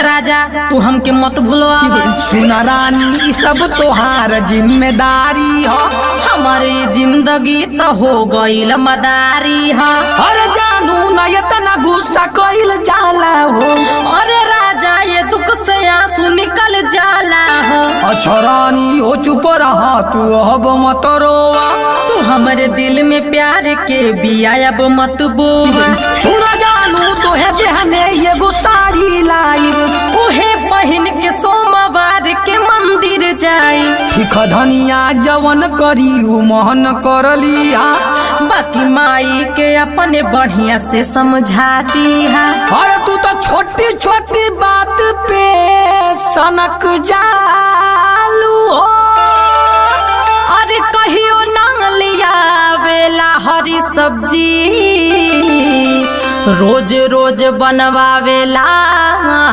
राजा तू हमके मत भूलवा। सुना रानी ई सब तोहार जिम्मेदारी हो, हमारी जिंदगी तो हो गईल मदारी है। अरे जानू न इतना गुस्सा कइल जाला हो। अरे राजा ये दुख से आंसू निकल जाला हो। अच्छा रानी हो चुप रहा तू अब मत रोवा। तू हमारे दिल में प्यार के बिया अब मत बोवा। सुना जानू तो है बहने ये गुस्सारी लाइव, उहे पहन के सोमवार के मंदिर जाई। ठीक धनिया जवन करी उ मोहन कर लिया, बाकी माई के अपने बढ़िया से समझाती है। अरे तू तो छोटी छोटी बात पे सनक जालू हो। अरे कहियो ना लिया वेला हरी सब्जी, रोज रोज बनवावेला